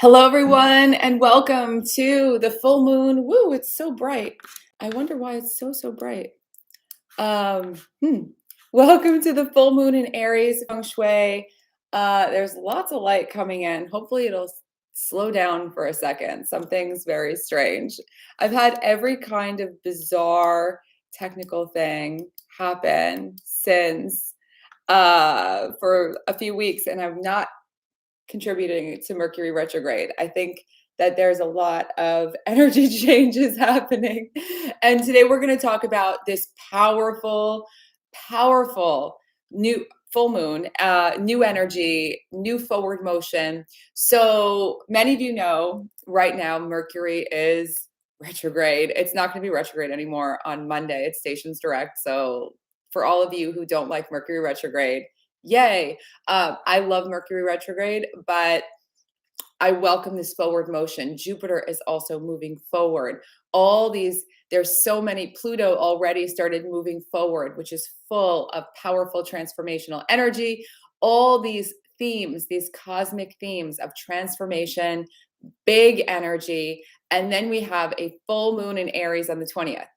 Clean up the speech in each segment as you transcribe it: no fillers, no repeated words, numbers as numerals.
Hello, everyone, and welcome to the full moon. Woo, it's so bright. I wonder why it's so bright. Um, hmm. Welcome to the full moon in Aries Feng Shui. There's lots of light coming in. Hopefully, it'll slow down for a second. Something's very strange. I've had every kind of bizarre technical thing happen since for a few weeks, and I'm not contributing to Mercury retrograde. I think that there's a lot of energy changes happening. And today we're going to talk about this powerful new full moon, new energy, new forward motion. So many of you know right now Mercury is retrograde. It's not going to be retrograde anymore on Monday. It stations direct. So for all of you who don't like Mercury retrograde, yay. I love Mercury retrograde, but I welcome this forward motion. Jupiter is also moving forward. There's so many. Pluto already started moving forward, which is full of powerful transformational energy. All these themes, these cosmic themes of transformation, big energy. And then we have a full moon in Aries on the 20th.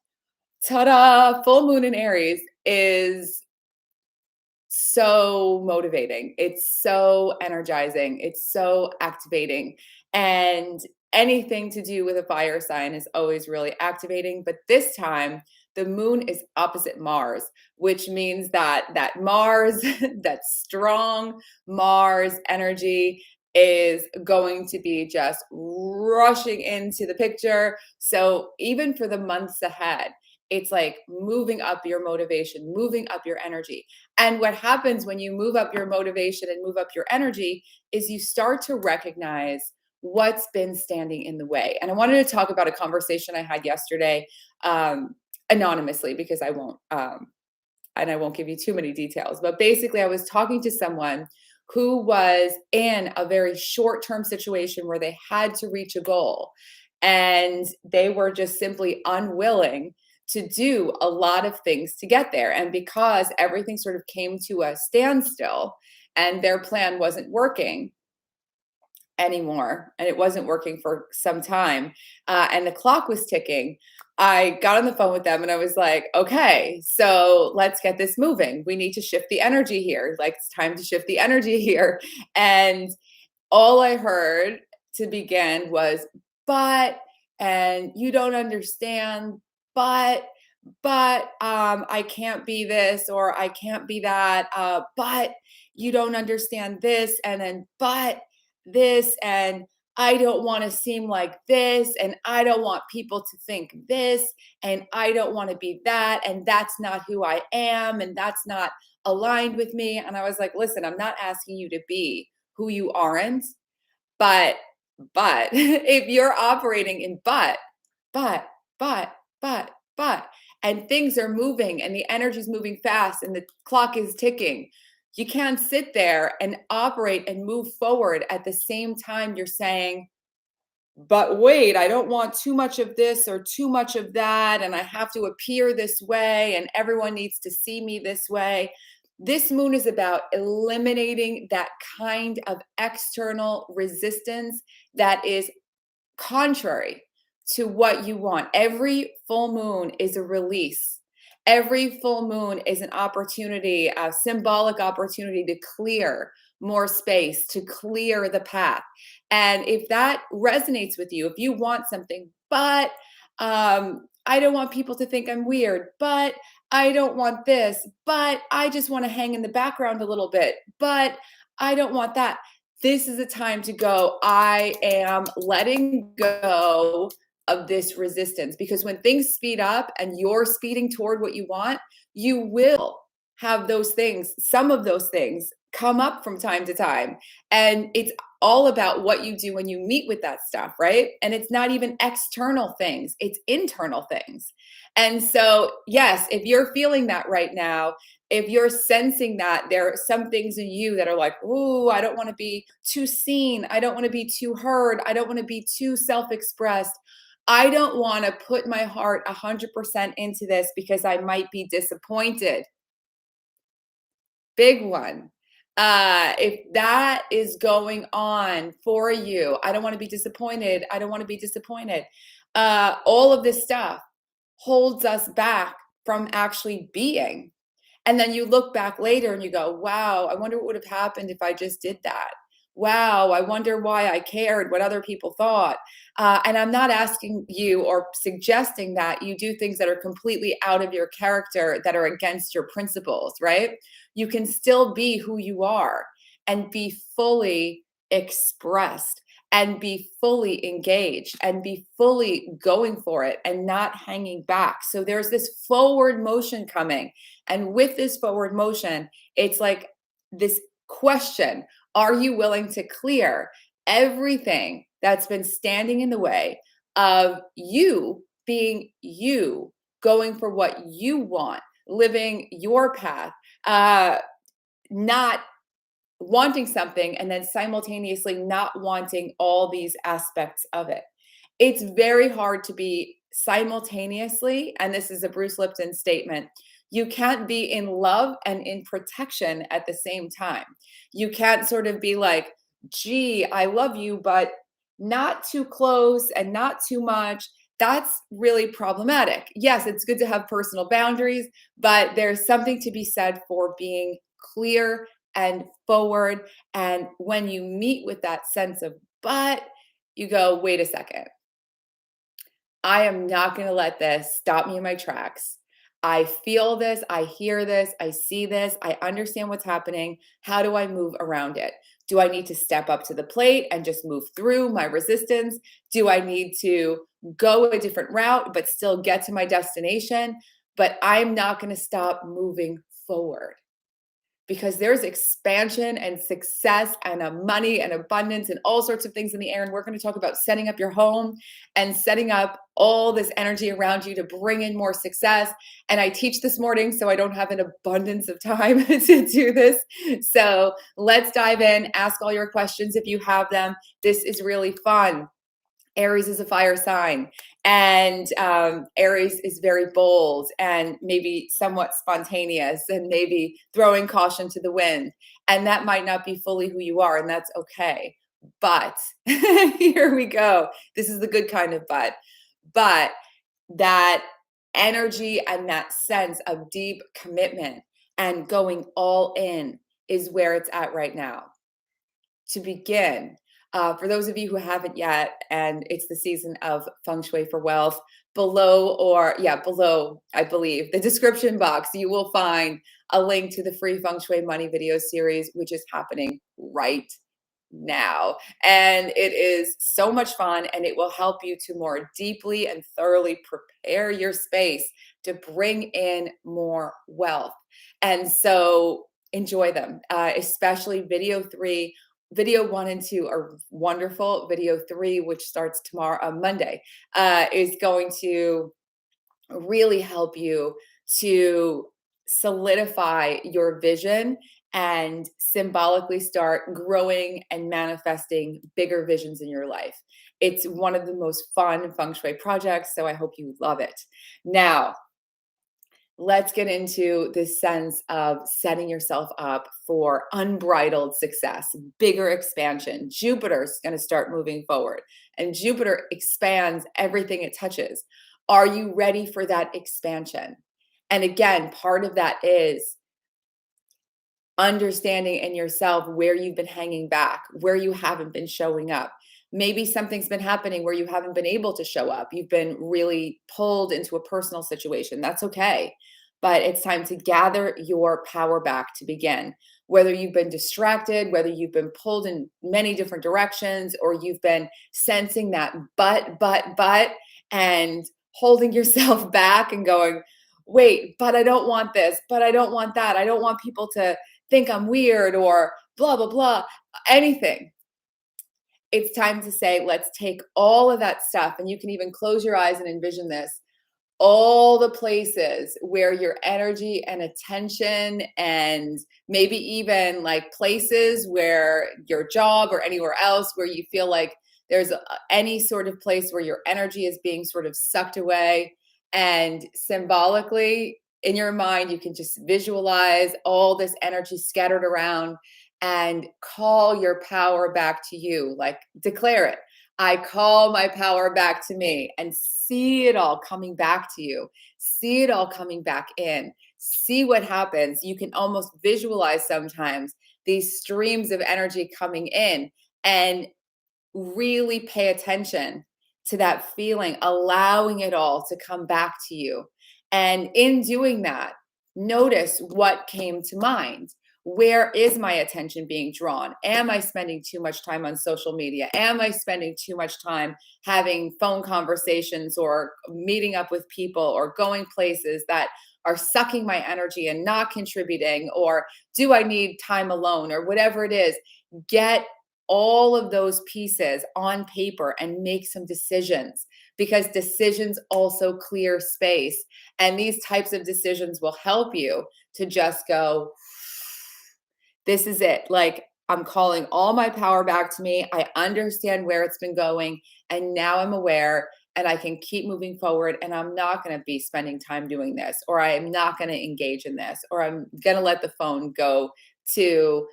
Ta-da! Full moon in Aries is so motivating. It's so energizing. It's so activating. And anything to do with a fire sign is always really activating. But this time, the moon is opposite Mars, which means that Mars, that strong Mars energy is going to be just rushing into the picture. So even for the months ahead, it's like moving up your motivation, moving up your energy. And what happens when you move up your motivation and move up your energy is you start to recognize what's been standing in the way. And I wanted to talk about a conversation I had yesterday, anonymously, because and I won't give you too many details. But basically, I was talking to someone who was in a very short-term situation where they had to reach a goal, and they were just simply unwilling to do a lot of things to get there. And because everything sort of came to a standstill and their plan wasn't working anymore, and it wasn't working for some time, and the clock was ticking, I got on the phone with them and I was like, okay, so let's get this moving. We need to shift the energy here. Like, it's time to shift the energy here. And all I heard to begin was, but, and you don't understand, but, I can't be this or I can't be that, but you don't understand this, and then, but this, and I don't want to seem like this, and I don't want people to think this, and I don't want to be that, and that's not who I am, and that's not aligned with me. And I was like, listen, I'm not asking you to be who you aren't, but if you're operating in but, but, but, and things are moving and the energy's moving fast and the clock is ticking, you can't sit there and operate and move forward at the same time you're saying, but wait, I don't want too much of this or too much of that, and I have to appear this way, and everyone needs to see me this way. This moon is about eliminating that kind of external resistance that is contrary to what you want. Every full moon is a release. Every full moon is an opportunity, a symbolic opportunity to clear more space, to clear the path. And if that resonates with you, if you want something, but I don't want people to think I'm weird, but I don't want this, but I just want to hang in the background a little bit, but I don't want that. This is a time to go, I am letting go of this resistance, because when things speed up and you're speeding toward what you want, you will have those things, some of those things come up from time to time. And it's all about what you do when you meet with that stuff, right? And it's not even external things, it's internal things. And so, yes, if you're feeling that right now, if you're sensing that there are some things in you that are like, ooh, I don't want to be too seen, I don't want to be too heard, I don't want to be too self-expressed, I don't want to put my heart 100% into this because I might be disappointed. Big one. If that is going on for you, I don't want to be disappointed. I don't want to be disappointed. All of this stuff holds us back from actually being. And then you look back later and you go, wow, I wonder what would have happened if I just did that. Wow, I wonder why I cared what other people thought. And I'm not asking you or suggesting that you do things that are completely out of your character, that are against your principles, right? You can still be who you are and be fully expressed and be fully engaged and be fully going for it and not hanging back. So there's this forward motion coming. And with this forward motion, it's like this question: are you willing to clear everything that's been standing in the way of you being you, going for what you want, living your path, not wanting something and then simultaneously not wanting all these aspects of it? It's very hard to be simultaneously, and this is a Bruce Lipton statement, you can't be in love and in protection at the same time. You can't sort of be like, gee, I love you, but not too close and not too much. That's really problematic. Yes, it's good to have personal boundaries, but there's something to be said for being clear and forward. And when you meet with that sense of but, you go, wait a second. I am not going to let this stop me in my tracks. I feel this, I hear this, I see this, I understand what's happening. How do I move around it? Do I need to step up to the plate and just move through my resistance? Do I need to go a different route but still get to my destination? But I'm not going to stop moving forward, because there's expansion and success and money and abundance and all sorts of things in the air. And we're going to talk about setting up your home and setting up all this energy around you to bring in more success. And I teach this morning, so I don't have an abundance of time to do this. So let's dive in, ask all your questions if you have them. This is really fun. Aries is a fire sign, and Aries is very bold and maybe somewhat spontaneous and maybe throwing caution to the wind. And that might not be fully who you are, and that's okay. But here we go. This is the good kind of but that energy and that sense of deep commitment and going all in is where it's at right now. To begin, for those of you who haven't yet, and it's the season of Feng Shui for Wealth, below, I believe, the description box, you will find a link to the free Feng Shui Money video series, which is happening right now. And it is so much fun, and it will help you to more deeply and thoroughly prepare your space to bring in more wealth. And so enjoy them, especially Video 1 and 2 are wonderful. Video 3, which starts tomorrow, Monday, is going to really help you to solidify your vision and symbolically start growing and manifesting bigger visions in your life. It's one of the most fun feng shui projects, so I hope you love it. Now, let's get into this sense of setting yourself up for unbridled success, bigger expansion. Jupiter's going to start moving forward, and Jupiter expands everything it touches. Are you ready for that expansion? And again, part of that is understanding in yourself where you've been hanging back, where you haven't been showing up. Maybe something's been happening where you haven't been able to show up. You've been really pulled into a personal situation. That's okay. But it's time to gather your power back to begin. Whether you've been distracted, whether you've been pulled in many different directions, or you've been sensing that but, and holding yourself back and going, wait, but I don't want this, but I don't want that. I don't want people to think I'm weird or blah, blah, blah, anything. It's time to say, let's take all of that stuff, and you can even close your eyes and envision this, all the places where your energy and attention, and maybe even like places where your job or anywhere else where you feel like there's any sort of place where your energy is being sort of sucked away. And symbolically in your mind, you can just visualize all this energy scattered around and call your power back to you. Like, declare it. I call my power back to me, and see it all coming back to you. See it all coming back in. See what happens. You can almost visualize sometimes these streams of energy coming in, and really pay attention to that feeling, allowing it all to come back to you. And in doing that, notice what came to mind. Where is my attention being drawn? Am I spending too much time on social media? Am I spending too much time having phone conversations or meeting up with people or going places that are sucking my energy and not contributing? Or do I need time alone, or whatever it is? Get all of those pieces on paper and make some decisions, because decisions also clear space. And these types of decisions will help you to just go, this is it. Like, I'm calling all my power back to me. I understand where it's been going, and now I'm aware, and I can keep moving forward. And I'm not going to be spending time doing this, or I am not going to engage in this, or I'm going to let the phone go to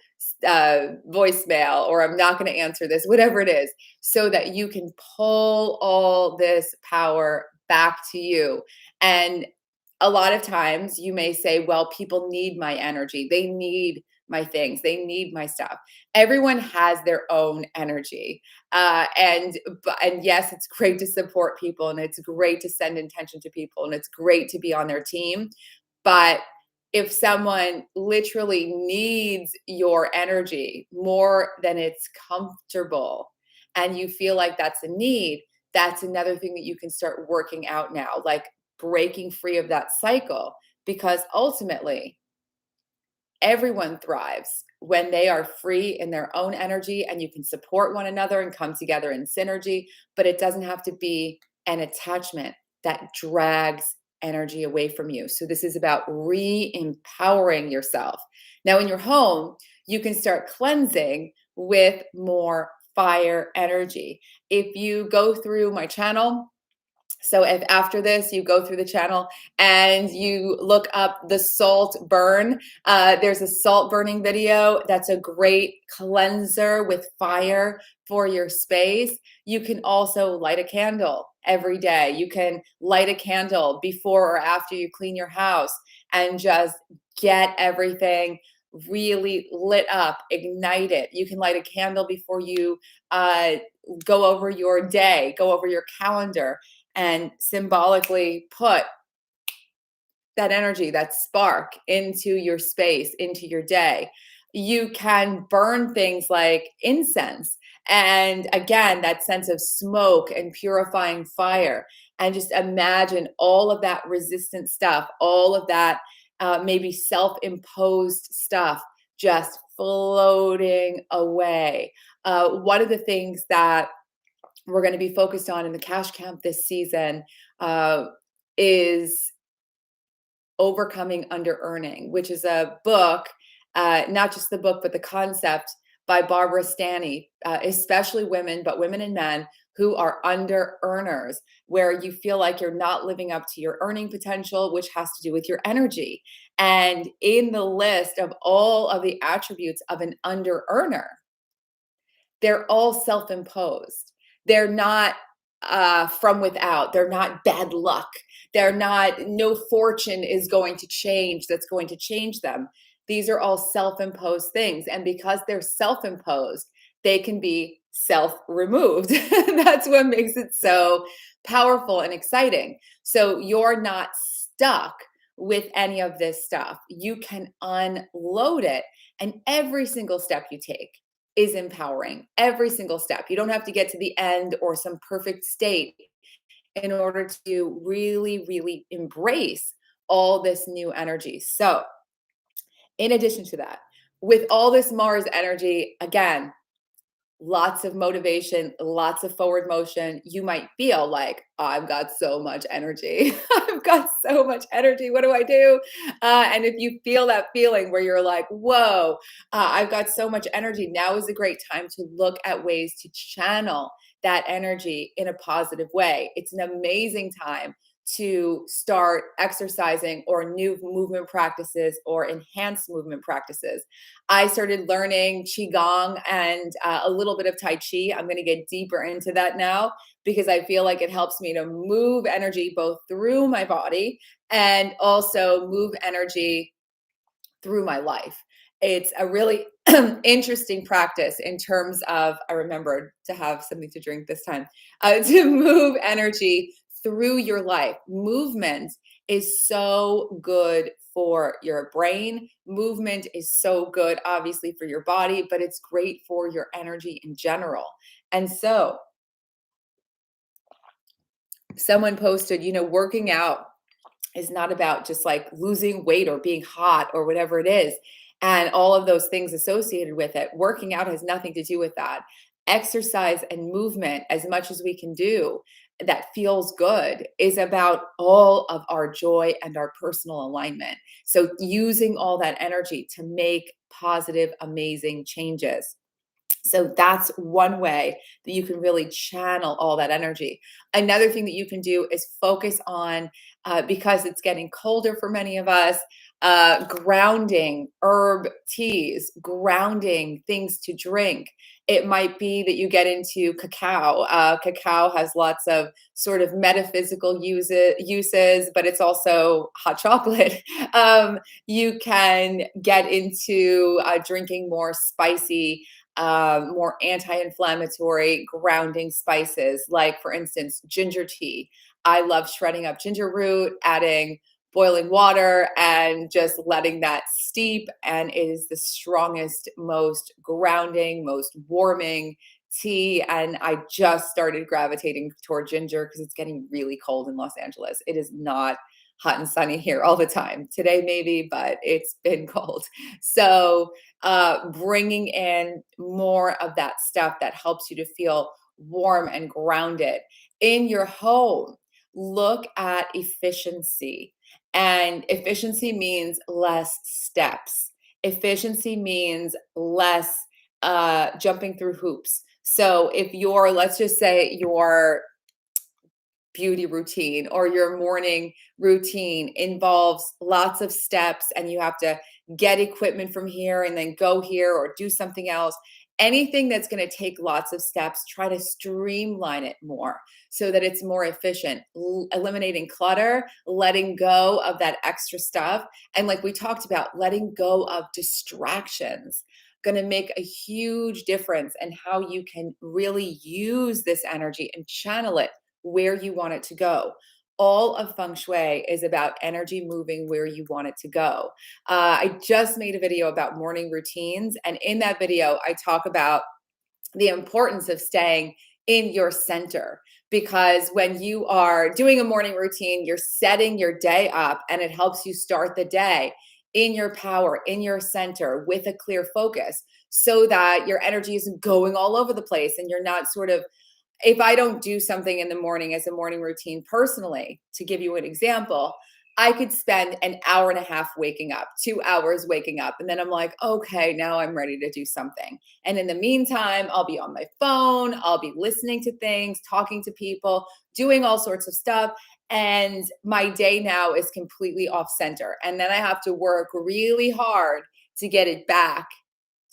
voicemail, or I'm not going to answer this, whatever it is, so that you can pull all this power back to you. And a lot of times you may say, well, people need my energy. They need my things. They need my stuff. Everyone has their own energy. And yes, it's great to support people, and it's great to send intention to people, and it's great to be on their team. But if someone literally needs your energy more than it's comfortable, and you feel like that's a need, that's another thing that you can start working out now, like breaking free of that cycle. Because ultimately, everyone thrives when they are free in their own energy, and you can support one another and come together in synergy. But it doesn't have to be an attachment that drags energy away from you. So this is about re-empowering yourself. Now in your home, you can start cleansing with more fire energy. If you go through my channel, so if after this you go through the channel and you look up the salt burn, there's a salt burning video. That's a great cleanser with fire for your space. You can also light a candle every day. You can light a candle before or after you clean your house, and just get everything really lit up, ignite it. You can light a candle before you go over your day, go over your calendar, and symbolically put that energy, that spark into your space, into your day. You can burn things like incense. And again, that sense of smoke and purifying fire. And just imagine all of that resistant stuff, all of that maybe self-imposed stuff just floating away. One of the things that we're going to be focused on in the cash camp this season is overcoming under earning, which is a book, not just the book, but the concept by Barbara Stanny, especially women, but women and men who are under earners, where you feel like you're not living up to your earning potential, which has to do with your energy. And in the list of all of the attributes of an under earner, they're all self-imposed. They're not from without. They're not bad luck. They're not, no fortune is going to change that's going to change them. These are all self-imposed things. And because they're self-imposed, they can be self-removed. That's what makes it so powerful and exciting. So you're not stuck with any of this stuff. You can unload it. And every single step you take is empowering. Every single step. You don't have to get to the end or some perfect state in order to really, really embrace all this new energy. So, in addition to that, with all this Mars energy, again, lots of motivation, lots of forward motion. You might feel like, oh, I've got so much energy. I've got so much energy. What do I do? And if you feel that feeling where you're like, whoa, I've got so much energy, now is a great time to look at ways to channel that energy in a positive way. It's an amazing time to start exercising or new movement practices or enhanced movement practices. I started learning Qigong and a little bit of Tai Chi. I'm going to get deeper into that now because I feel like it helps me to move energy both through my body and also move energy through my life. It's a really interesting practice in terms of, I remembered to have something to drink this time, to move energy through your life. Movement is so good for your brain. Movement is so good, obviously, for your body, but it's great for your energy in general. And so, someone posted, working out is not about just like losing weight or being hot or whatever it is and all of those things associated with it. Working out has nothing to do with that. Exercise and movement, as much as we can do that feels good, is about all of our joy and our personal alignment. So using all that energy to make positive, amazing changes. So that's one way that you can really channel all that energy. Another thing that you can do is focus on, because it's getting colder for many of us, grounding herb teas, grounding things to drink. It might be that you get into cacao. Cacao has lots of sort of metaphysical uses, but it's also hot chocolate. You can get into drinking more spicy, more anti-inflammatory grounding spices, like for instance, ginger tea. I love shredding up ginger root, adding boiling water and just letting that steep. And it is the strongest, most grounding, most warming tea. And I just started gravitating toward ginger because it's getting really cold in Los Angeles. It is not hot and sunny here all the time. Today, maybe, but it's been cold. So, bringing in more of that stuff that helps you to feel warm and grounded in your home. Look at efficiency. And efficiency means less steps. Efficiency means less jumping through hoops. So if you're, let's just say, your beauty routine or your morning routine involves lots of steps and you have to get equipment from here and then go here or do something else, anything that's going to take lots of steps, try to streamline it more so that it's more efficient. Eliminating clutter, letting go of that extra stuff, and like we talked about, letting go of distractions, going to make a huge difference in how you can really use this energy and channel it where you want it to go. All of feng shui is about energy moving where you want it to go. I just made a video about morning routines, and in that video, I talk about the importance of staying in your center, because when you are doing a morning routine, you're setting your day up and it helps you start the day in your power, in your center with a clear focus so that your energy isn't going all over the place and you're not sort of, if I don't do something in the morning as a morning routine personally, to give you an example, I could spend an hour and a half waking up, 2 hours waking up. And then I'm like, okay, now I'm ready to do something. And in the meantime, I'll be on my phone, I'll be listening to things, talking to people, doing all sorts of stuff. And my day now is completely off center. And then I have to work really hard to get it back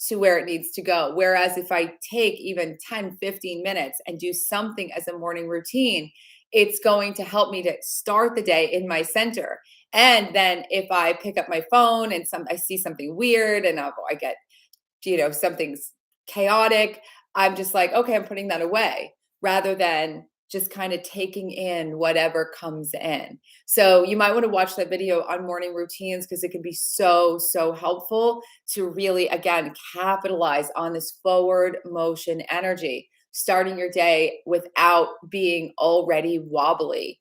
to where it needs to go. Whereas if I take even 10, 15 minutes and do something as a morning routine, it's going to help me to start the day in my center. And then if I pick up my phone and I see something weird and I get, something's chaotic, I'm just like, okay, I'm putting that away rather than just kind of taking in whatever comes in. So you might want to watch that video on morning routines because it can be so, so helpful to really, again, capitalize on this forward motion energy, starting your day without being already wobbly.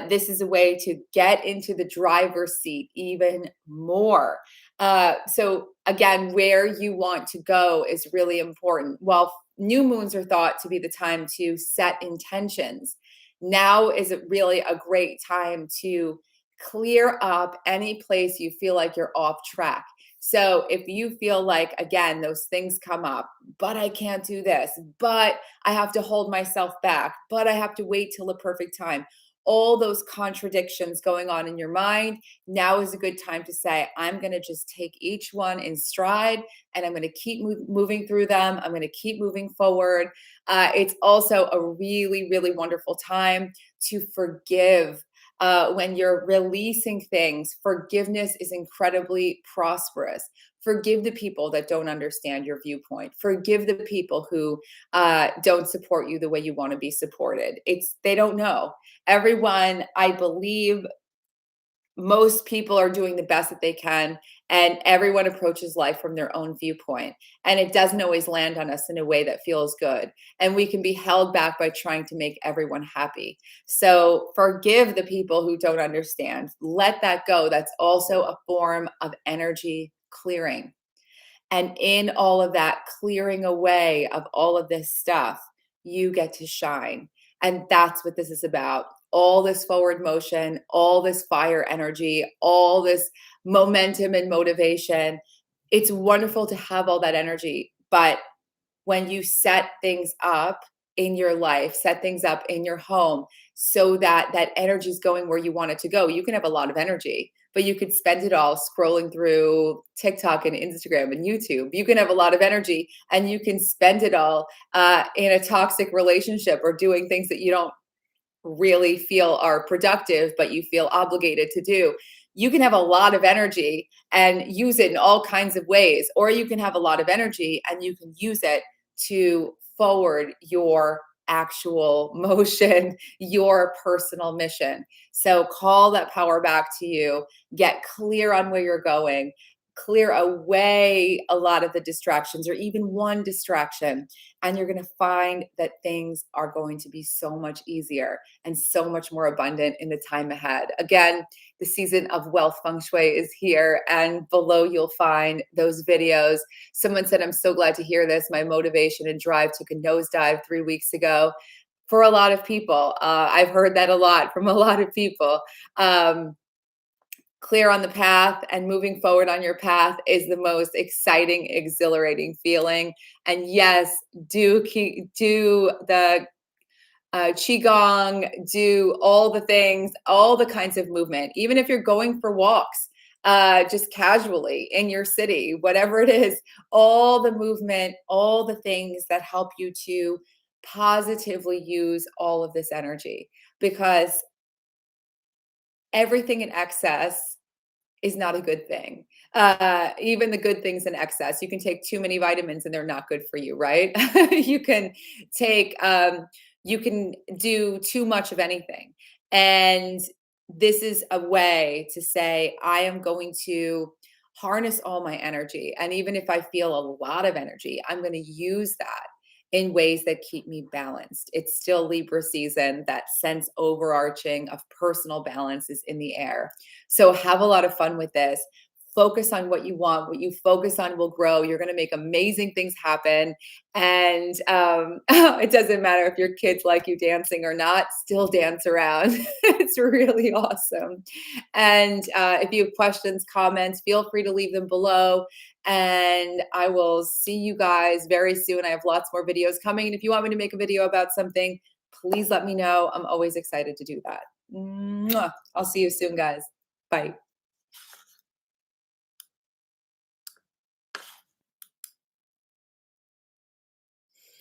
This is a way to get into the driver's seat even more. So again, where you want to go is really important. While new moons are thought to be the time to set intentions, now is really a great time to clear up any place you feel like you're off track. So if you feel like, again, those things come up, but I can't do this, but I have to hold myself back, but I have to wait till the perfect time. all those contradictions going on in your mind, now is a good time to say, I'm going to just take each one in stride and I'm going to keep moving through them. I'm going to keep moving forward. It's also a really, really wonderful time to forgive. When you're releasing things, forgiveness is incredibly prosperous. Forgive the people that don't understand your viewpoint. Forgive the people who don't support you the way you want to be supported. They don't know. Everyone, I believe, most people are doing the best that they can, and everyone approaches life from their own viewpoint, and it doesn't always land on us in a way that feels good, and we can be held back by trying to make everyone happy. So forgive the people who don't understand. Let that go. That's also a form of energy clearing. And in all of that clearing away of all of this stuff, you get to shine. And that's what this is about. All this forward motion, all this fire energy, all this momentum and motivation. It's wonderful to have all that energy. But when you set things up in your life, set things up in your home so that that energy is going where you want it to go, you can have a lot of energy, but you could spend it all scrolling through TikTok and Instagram and YouTube. You can have a lot of energy and you can spend it all in a toxic relationship or doing things that you don't really feel are productive, but you feel obligated to do. You can have a lot of energy and use it in all kinds of ways, or you can have a lot of energy and you can use it to forward your actual motion, your personal mission. So call that power back to you, get clear on where you're going, clear away a lot of the distractions or even one distraction, and you're going to find that things are going to be so much easier and so much more abundant in the time ahead. Again, the season of wealth feng shui is here, and below you'll find those videos. Someone said, I'm so glad to hear this. My motivation and drive took a nosedive 3 weeks ago. For a lot of people, I've heard that a lot from a lot of people. Clear on the path and moving forward on your path is the most exciting, exhilarating feeling. And yes, do the qigong, do all the things, all the kinds of movement, even if you're going for walks, just casually in your city, whatever it is, all the movement, all the things that help you to positively use all of this energy, because everything in excess is not a good thing. Even the good things in excess. You can take too many vitamins and they're not good for you, right? You can take, you can do too much of anything. And this is a way to say, I am going to harness all my energy. And even if I feel a lot of energy, I'm going to use that in ways that keep me balanced. It's still Libra season. That sense overarching of personal balance is in the air. So have a lot of fun with this. Focus on what you want. What you focus on will grow. You're going to make amazing things happen. And it doesn't matter if your kids like you dancing or not, still dance around. It's really awesome. And if you have questions, comments, feel free to leave them below. And I will see you guys very soon. I have lots more videos coming. And if you want me to make a video about something, please let me know. I'm always excited to do that. Mwah. I'll see you soon, guys. Bye.